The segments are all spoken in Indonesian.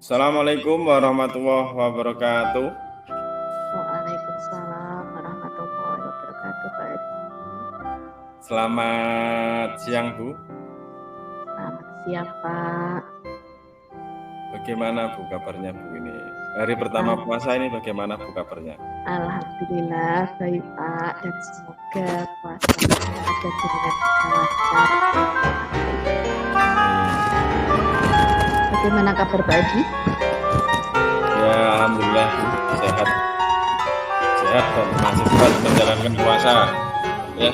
Assalamualaikum warahmatullahi wabarakatuh. Waalaikumsalam warahmatullahi wabarakatuh, Pak Edi. Selamat siang, Bu. Selamat siang, Pak. Bagaimana Bu kabarnya Bu ini? Hari pertama puasa ini bagaimana Bu kabarnya? Alhamdulillah baik, Pak, dan semoga puasanya dan jenengan bisa lancar. Bagaimana kabar Pak Edi? Ya, alhamdulillah Bu, sehat dan masih kuat menjalankan puasa. Ya.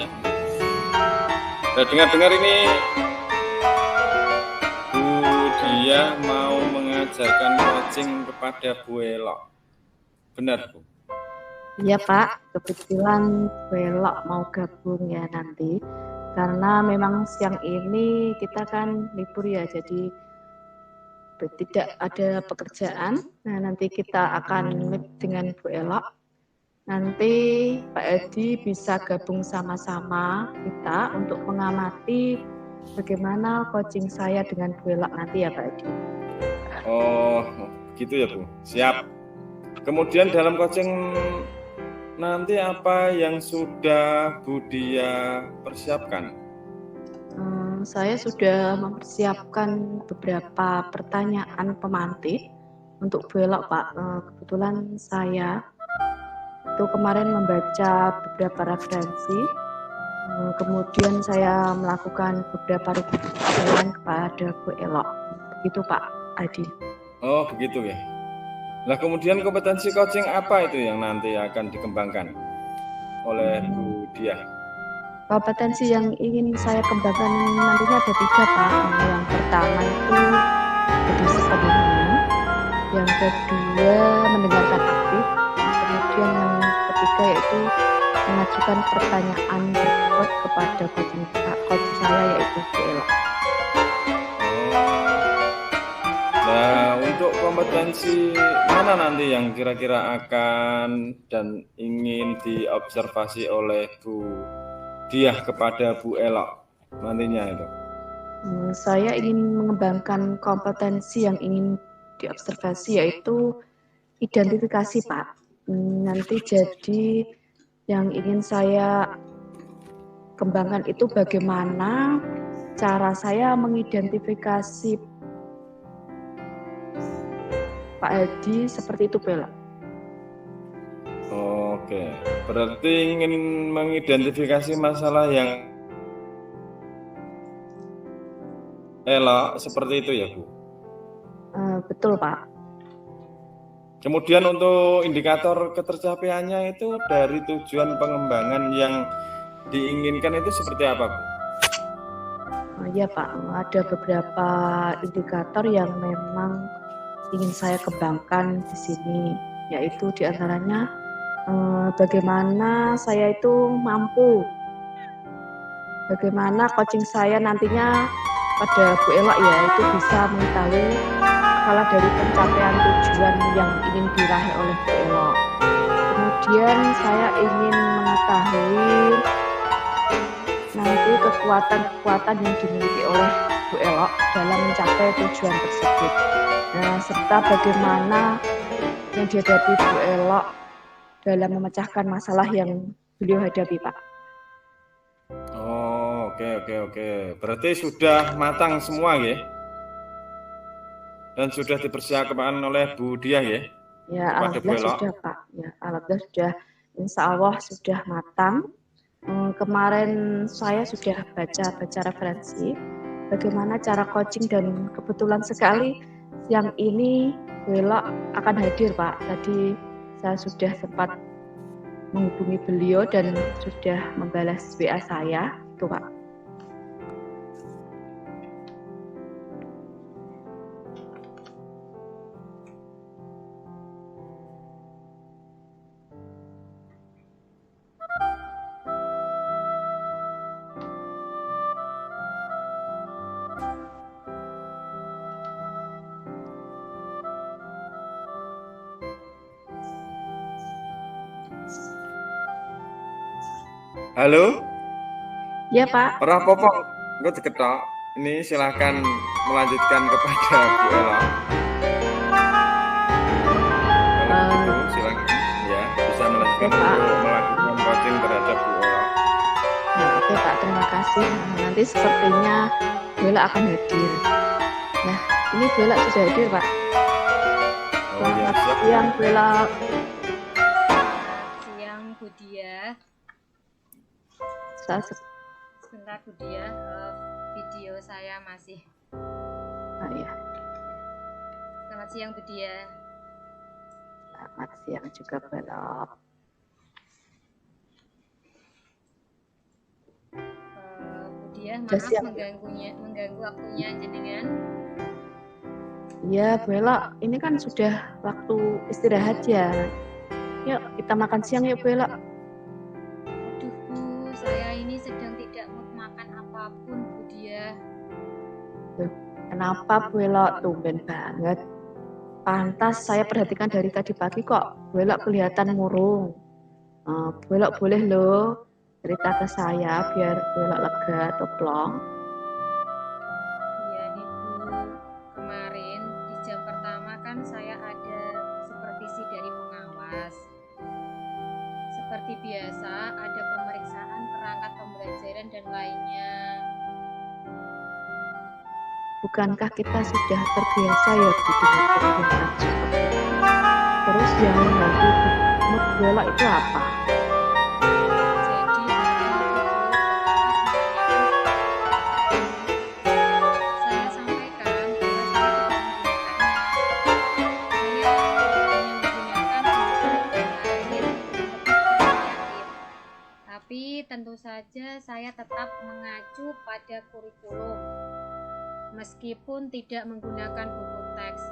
Saya dengar-dengar ini Bu Dia mau mengajarkan coaching kepada Bu Elok. Benar Bu? Iya Pak, kebetulan Bu Elok mau gabung ya nanti. Karena memang siang ini kita kan libur ya, jadi tidak ada pekerjaan. Nah, nanti kita akan meet dengan Bu Elok. Nanti Pak Edi bisa gabung sama-sama kita untuk mengamati bagaimana coaching saya dengan Bu Elok nanti ya Pak Edi. Oh, gitu ya Bu. Siap. Kemudian dalam coaching nanti apa yang sudah Bu Dia persiapkan? Saya sudah mempersiapkan beberapa pertanyaan pemantik untuk Bu Elok Pak. Kebetulan saya itu kemarin membaca beberapa referensi, kemudian saya melakukan beberapa pertanyaan kepada Bu Elok. Begitu Pak Adi. Oh begitu ya. Nah kemudian kompetensi coaching apa itu yang nanti akan dikembangkan oleh Bu Dia? Kompetensi yang ingin saya kembangkan nantinya ada 3 Pak. Yang pertama itu berdisiplin, yang kedua mendengarkan aktif, kemudian yang ketiga yaitu mengajukan pertanyaan berikut kepada coach saya yaitu Bu Elok. Nah untuk kompetensi mana nanti yang kira-kira akan dan ingin diobservasi oleh Bu Dia kepada Bu Elok nantinya itu? Saya ingin mengembangkan kompetensi yang ingin diobservasi yaitu identifikasi Pak. Nanti jadi yang ingin saya kembangkan itu bagaimana cara saya mengidentifikasi Pak Edi seperti itu Bella. Oke, berarti ingin mengidentifikasi masalah yang elok seperti itu ya Bu? Betul Pak. Kemudian untuk indikator ketercapaiannya itu dari tujuan pengembangan yang diinginkan itu seperti apa Bu? Ya Pak, ada beberapa indikator yang memang ingin saya kembangkan di sini, yaitu diantaranya bagaimana saya itu mampu, bagaimana coaching saya nantinya pada Bu Elok ya itu bisa mengetahui skala dari pencapaian tujuan yang ingin diraih oleh Bu Elok. Kemudian saya ingin mengetahui nanti kekuatan-kekuatan yang dimiliki oleh Bu Elok dalam mencapai tujuan tersebut. Nah, serta bagaimana yang dihadapi Bu Elok dalam memecahkan masalah yang beliau hadapi, Pak. Oh, oke. Berarti sudah matang semua ya? Dan sudah dipersiapkan oleh Bu Dia ya? Ya, alhamdulillah sudah, Pak. Ya, alhamdulillah sudah. Insya Allah sudah matang. Kemarin saya sudah baca referensi bagaimana cara coaching dan kebetulan sekali siang ini Bu Elok akan hadir Pak. Tadi saya sudah sempat menghubungi beliau dan sudah membalas WA saya, itu Pak. Halo? Ya Pak. Ora apa-apa, engko diketok. Ini silahkan melanjutkan kepada Bu Elok. diizinkan Pak. untuk melakukan coaching terhadap Bu Ella. Nah, oke Pak, terima kasih. Nah, nanti sepertinya Bu Ella akan hadir. Nah, ini Bu Ella sudah hadir Pak. Oh ya, Selamat siap. siang Bu Ella. Selamat siang Bu Dia. Sebentar Bu Dia, video saya masih. Oh, ya. Selamat siang Bu Dia. Selamat siang juga Bu Ella. Bu Dia, Sudah maaf siap. mengganggu waktunya jenengan. Iya Bu Ella, ini kan sudah waktu istirahat ya. Yuk kita makan siang yuk Bu Ella. Aduh Bu, saya ini sedang tidak mood makan apapun Bu Dia. Kenapa Bu Ella? Tumben banget. Pantas saya perhatikan dari tadi pagi kok Bu Ella kelihatan murung. Bu Ella boleh loh cerita ke saya biar Bu Ella lega atau plong. Iya nih Bu, kemarin di jam pertama kan saya ada supervisi dari pengawas. Seperti biasa ada pemeriksaan perangkat pembelajaran dan lainnya. Bukankah kita sudah terbiasa ya Bu dengan kegiatan seperti itu? Terus yang mengganggu mood Bu Ella itu apa? Jadi tadi itu Bu, pengawas menanyakan saya sampaikan bahwa saya tidak menggunakannya. Saya hanya menggunakan untuk bermain yang lebih kreatif. Tapi tentu saja saya tetap mengacu pada kurikulum. Meskipun tidak menggunakan buku teks,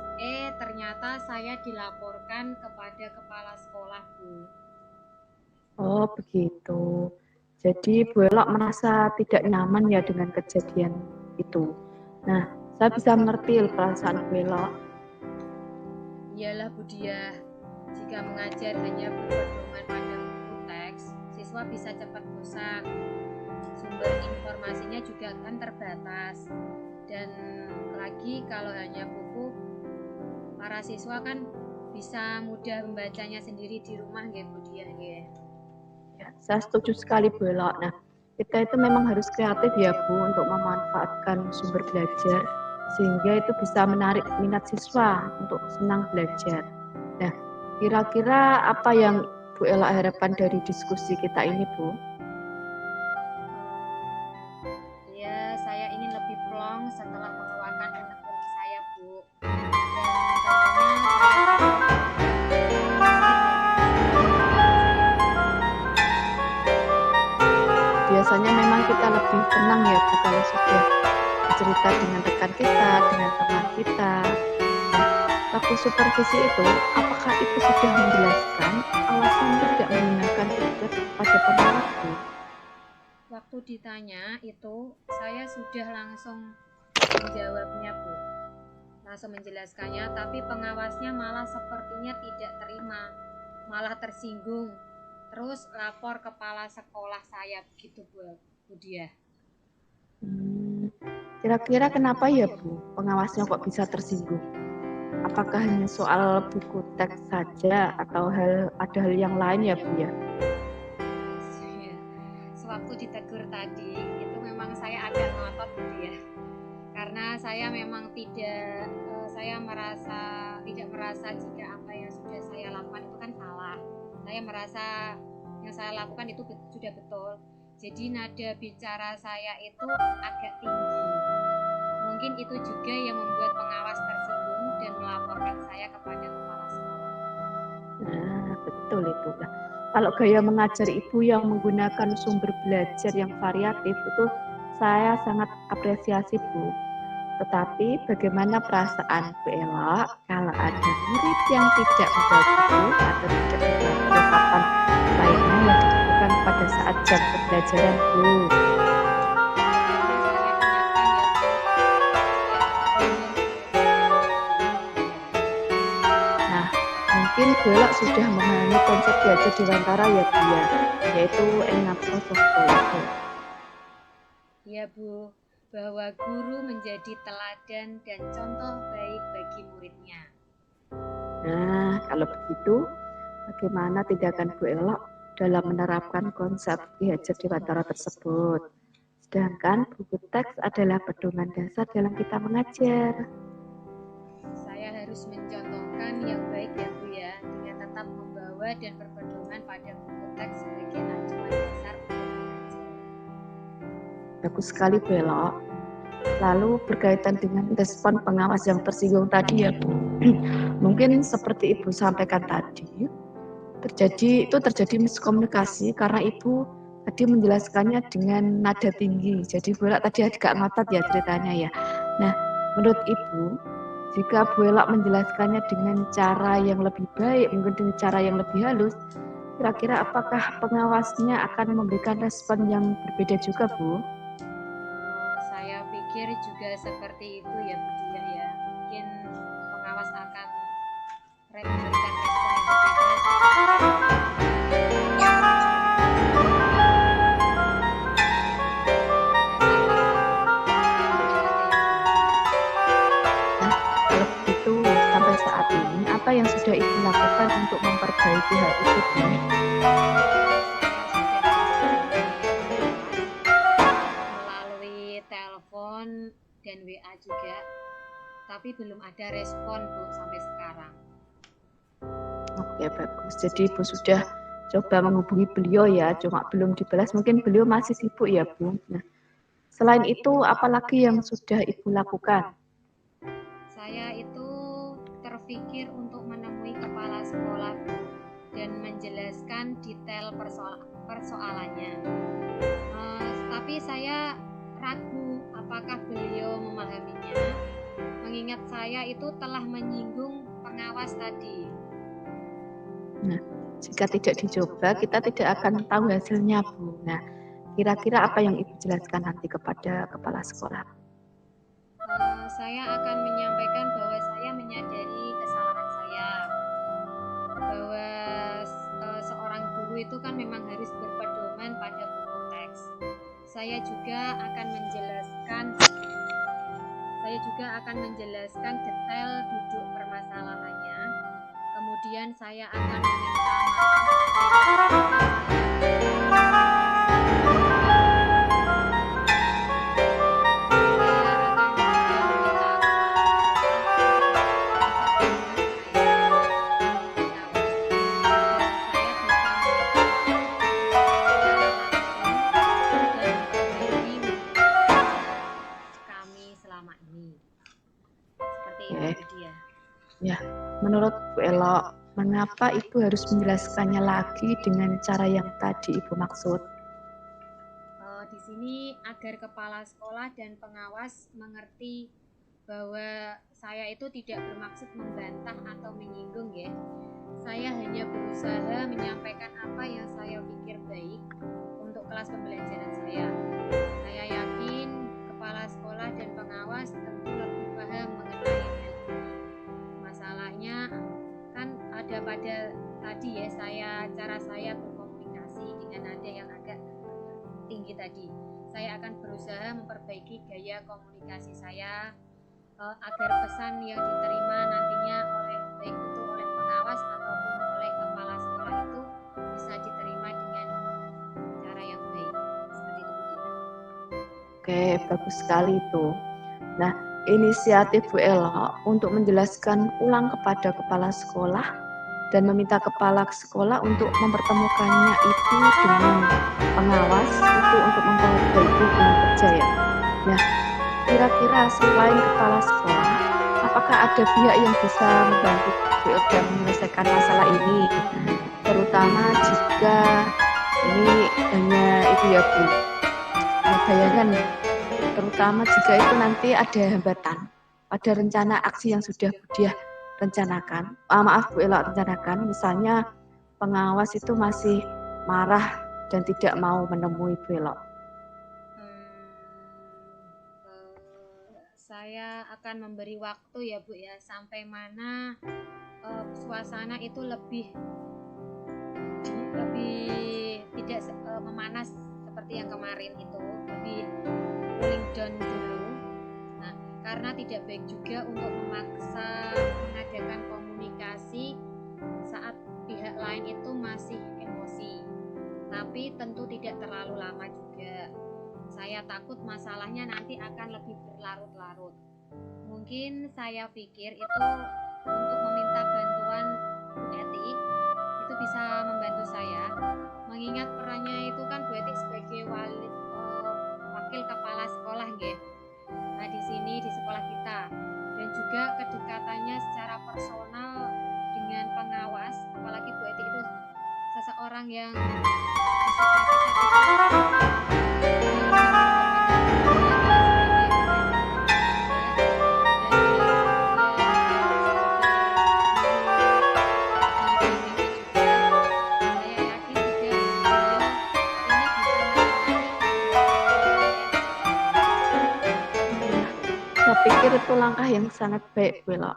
ternyata saya dilaporkan kepada kepala sekolah, Bu. Oh begitu. Jadi Bu Ella merasa tidak nyaman ya dengan kejadian itu. Nah, saya bisa mengerti perasaan Bu Ella. Iyalah Bu Dia, jika mengajar hanya berpedoman pada buku teks, siswa bisa cepat bosan. Sumber informasinya juga akan terbatas. Dan lagi kalau hanya buku, para siswa kan bisa mudah membacanya sendiri di rumah ya Bu Dia ya. Ya, saya setuju sekali Bu Ella. Nah, kita itu memang harus kreatif ya Bu untuk memanfaatkan sumber belajar sehingga itu bisa menarik minat siswa untuk senang belajar. Nah, kira-kira apa yang Bu Ella harapkan dari diskusi kita ini Bu? Ya, saya ingin lebih plong setelah mengeluarkan unek-unek saya Bu. Dan Biasanya memang kita lebih tenang ya Bu kalau sudah bercerita dengan rekan kita, dengan teman kita. Nah, waktu supervisi itu, apakah itu sudah menjelaskan alasan tidak menggunakan buku pada pengawas Bu? waktu ditanya itu saya sudah langsung menjawabnya Bu, langsung menjelaskannya, tapi pengawasnya malah sepertinya tidak terima, malah tersinggung, terus lapor kepala sekolah saya begitu Bu Dia. Kira-kira kenapa ya Bu pengawasnya kok bisa tersinggung? Apakah hanya soal buku teks saja atau ada hal yang lain ya Bu ya? Sewaktu ditegur tadi itu memang saya agak ngotot gitu ya, karena saya memang saya tidak merasa jika apa yang sudah saya lakukan itu kan salah. Saya merasa yang saya lakukan itu sudah betul. Jadi nada bicara saya itu agak tinggi. Mungkin itu juga yang membuat pengawas tersinggung dan melaporkan saya kepada kepala sekolah. Nah, betul itu. Nah, kalau gaya mengajar Ibu yang menggunakan sumber belajar yang variatif itu saya sangat apresiasi Bu. Tetapi bagaimana perasaan Bu Ella kalau ada murid yang tidak membawa buku atau tidak membawa perlengkapan lainnya yang dibutuhkan pada saat jam pembelajaran Bu? Nah, mungkin Bu Ella sudah memahami konsep belajar di Wantara ya Bu ya, yaitu Engapsa Software. Ya Bu, bahwa guru menjadi teladan dan contoh baik bagi muridnya. Nah, kalau begitu, bagaimana tindakan Bu Elok dalam menerapkan konsep Ki Hajar Dewantara tersebut. Sedangkan buku teks adalah pedoman dasar dalam kita mengajar. Saya harus mencontohkan yang baik ya Bu ya, dengan tetap membawa dan berpedoman pada buku teks sebagai acuan dasar untuk mengajar. Bagus sekali Bu Elok. Lalu berkaitan dengan respon pengawas yang tersinggung tadi ya Bu. Mungkin seperti Ibu sampaikan tadi, terjadi miskomunikasi karena Ibu tadi menjelaskannya dengan nada tinggi. Jadi Bu Elok tadi agak ngotot ya ceritanya ya. Nah, menurut Ibu, jika Bu Elok menjelaskannya dengan cara yang lebih baik, mungkin dengan cara yang lebih halus, kira-kira apakah pengawasnya akan memberikan respon yang berbeda juga Bu? Saya pikir juga seperti itu ya Bu Diah ya. Mungkin pengawas akan memberikan respon yang berbeda. Kalau begitu, sampai saat ini, apa yang sudah Ibu lakukan untuk memperbaiki hal itu, Bu? Melalui telepon dan WA juga, tapi belum ada respon Bu sampai sekarang. Oke, bagus. Jadi Ibu sudah coba menghubungi beliau ya, cuma belum dibalas. Mungkin beliau masih sibuk ya, Bu. Nah, selain itu, apalagi yang sudah Ibu lakukan? Saya itu terpikir untuk menemui kepala sekolah Bu, dan menjelaskan detail persoalannya. Tapi saya ragu apakah beliau memahaminya, mengingat saya itu telah menyinggung pengawas tadi. Nah, jika tidak dicoba, kita tidak akan tahu hasilnya, Bu. Nah, kira-kira apa yang Ibu jelaskan nanti kepada kepala sekolah? Saya akan menyampaikan bahwa saya menyadari kesalahan saya, bahwa seorang guru itu kan memang harus berpedoman pada buku teks. Saya juga akan menjelaskan detail duduk permasalahannya. Kemudian saya akan meminta selama ini. Seperti itu dia. Ya, menurut Bu Elok, mengapa Ibu harus menjelaskannya lagi dengan cara yang tadi Ibu maksud? Di sini agar kepala sekolah dan pengawas mengerti bahwa saya itu tidak bermaksud membantah atau menyinggung ya. Saya hanya berusaha menyampaikan apa yang saya pikir baik untuk kelas pembelajaran saya. Saya yakin kepala sekolah dan pengawas tentu lebih paham mengenai hal ini. Masalahnya kan ada pada tadi ya, cara saya berkomunikasi dengan nada yang agak tinggi tadi. Saya akan berusaha memperbaiki gaya komunikasi saya agar pesan yang diterima nantinya baik itu oleh pengawas ataupun oleh kepala sekolah itu bisa diterima dengan cara yang baik. Seperti itu Bu Dina. Oke, bagus sekali itu. Nah, inisiatif Bu Elok untuk menjelaskan ulang kepada kepala sekolah dan meminta kepala sekolah untuk mempertemukannya itu dengan pengawas itu untuk memperbaiki hubungan kerja ya. Nah, kira-kira selain kepala sekolah, apakah ada pihak yang bisa membantu Bu Elok dalam menyelesaikan masalah ini? Terutama jika ini hanya itu ya Bu. Nah, bayangkan terutama jika itu nanti ada hambatan pada rencana aksi yang sudah Bu Diah rencanakan, Bu Elok rencanakan, misalnya pengawas itu masih marah dan tidak mau menemui Bu Elok. Saya akan memberi waktu ya Bu ya, sampai mana suasana itu lebih tidak memanas seperti yang kemarin itu, lebih cooling down dulu. Nah, karena tidak baik juga untuk memaksa mengadakan komunikasi saat pihak lain itu masih emosi, tapi tentu tidak terlalu lama juga. Saya takut masalahnya nanti akan lebih berlarut-larut. Mungkin saya pikir itu untuk meminta bantuan Bu Eti itu bisa membantu saya, mengingat perannya itu kan Bu Eti sebagai wakil kepala sekolah nggih. Nah, di sini di sekolah kita, dan juga kedekatannya secara personal dengan pengawas, apalagi Bu Eti itu seseorang yang di sekolah kita Saya pikir itu langkah yang sangat baik, Bu Elo.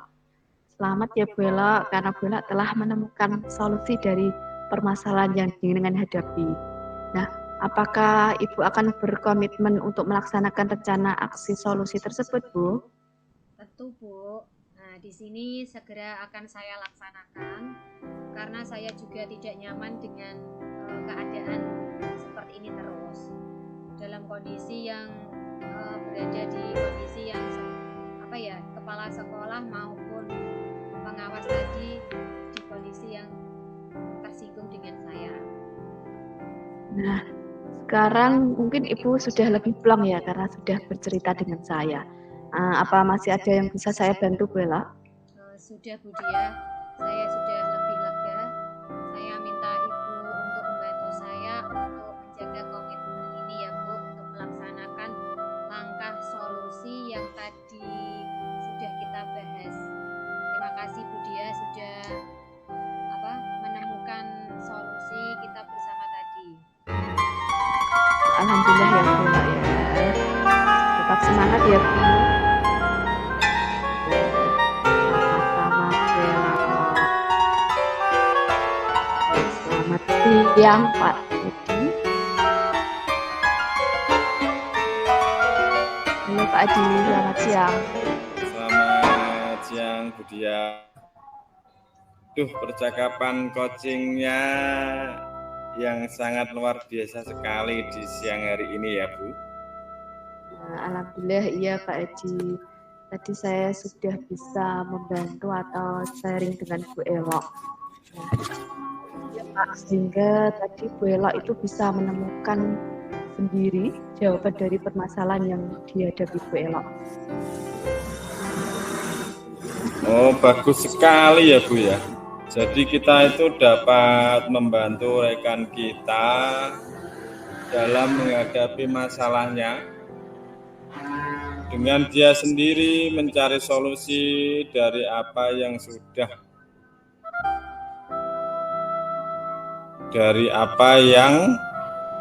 Selamat ya, Bu Elo, karena Bu Elo telah menemukan solusi dari permasalahan yang dengan hadapi. Nah, apakah Ibu akan berkomitmen untuk melaksanakan rencana aksi solusi tersebut, Bu? Tentu, Bu. Nah, di sini segera akan saya laksanakan karena saya juga tidak nyaman dengan keadaan seperti ini terus. Dalam kondisi yang berada di kondisi yang kepala sekolah maupun pengawas tadi di kondisi yang tersinggung dengan saya. Nah, sekarang mungkin Ibu sudah lebih plong ya karena sudah bercerita dengan saya. Apa masih ada yang bisa saya bantu, Bu Elo? Sudah, Bu Dia, saya sudah lebih lega. Saya minta Ibu untuk membantu saya untuk menjaga komitmen ini ya, Bu, untuk melaksanakan langkah solusi yang tadi sudah kita bahas. Terima kasih Bu Dia sudah menemukan solusi kita bersama tadi. Alhamdulillah ya, Bu Elo ya. Tetap semangat ya, Bu. Sama-sama, Bu Elo. Selamat siang, Pak Edi. Halo Pak Edi, selamat siang. Selamat siang Bu Dia. Percakapan coachingnya yang sangat luar biasa sekali di siang hari ini ya Bu. Alhamdulillah iya Pak Edi. Tadi saya sudah bisa membantu atau sharing dengan Bu Elo. Sehingga tadi Bu Elo itu bisa menemukan sendiri jawaban dari permasalahan yang dihadapi Bu Elo. Oh, bagus sekali ya Bu ya. Jadi kita itu dapat membantu rekan kita dalam menghadapi masalahnya dengan dia sendiri mencari solusi dari apa yang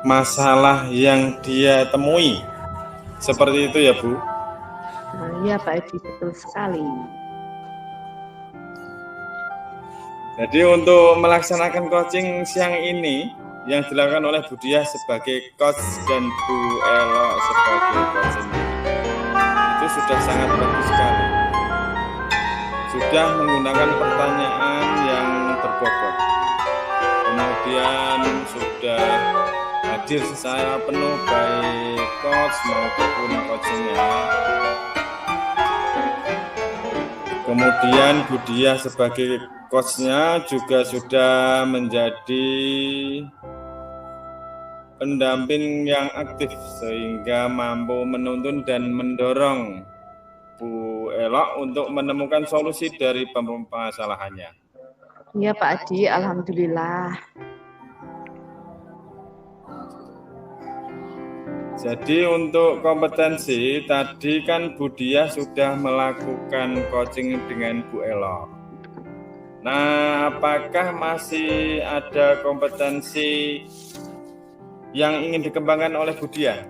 masalah yang dia temui. Seperti itu ya Bu? Iya Pak Edi, betul sekali. Jadi untuk melaksanakan coaching siang ini yang dilakukan oleh Bu Dia sebagai coach dan Bu Elo sebagai coach itu sudah sangat bagus sekali. Sudah menggunakan pertanyaan yang berbobot. Kemudian sudah hadir secara penuh baik coach maupun coachingnya. Kemudian Bu Dia sebagai coachnya juga sudah menjadi pendamping yang aktif sehingga mampu menuntun dan mendorong Bu Elo untuk menemukan solusi dari permasalahannya. Iya Pak Adi, alhamdulillah. Jadi untuk kompetensi tadi kan Bu Dia sudah melakukan coaching dengan Bu Elo. Nah, apakah masih ada kompetensi yang ingin dikembangkan oleh Bu Dia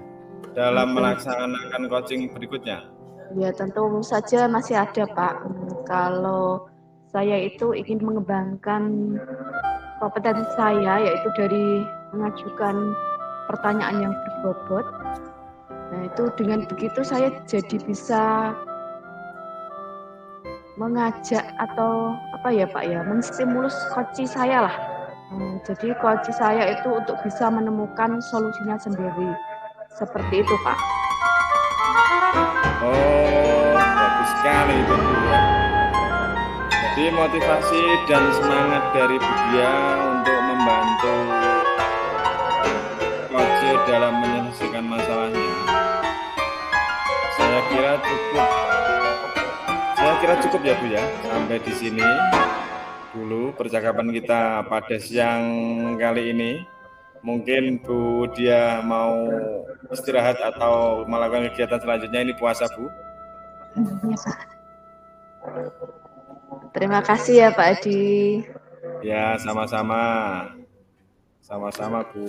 dalam melaksanakan coaching berikutnya? Ya tentu saja masih ada Pak. Kalau saya itu ingin mengembangkan kompetensi saya yaitu dari mengajukan pertanyaan yang berbobot. Nah itu dengan begitu saya jadi bisa mengajak atau apa ya Pak ya, menstimulus koci saya lah. Jadi koci saya itu untuk bisa menemukan solusinya sendiri. Seperti itu Pak. Oh, bagus sekali itu Bu ya. Jadi motivasi dan semangat dari Bu Dia untuk membantu Koce dalam menyelesaikan masalahnya. Saya kira cukup ya Bu ya. Sampai di sini dulu percakapan kita pada siang kali ini. Mungkin Bu Dia mau istirahat atau melakukan kegiatan selanjutnya. Ini puasa Bu. Ya, Pak. Terima kasih ya Pak Adi. Ya, sama-sama. Sama-sama Bu.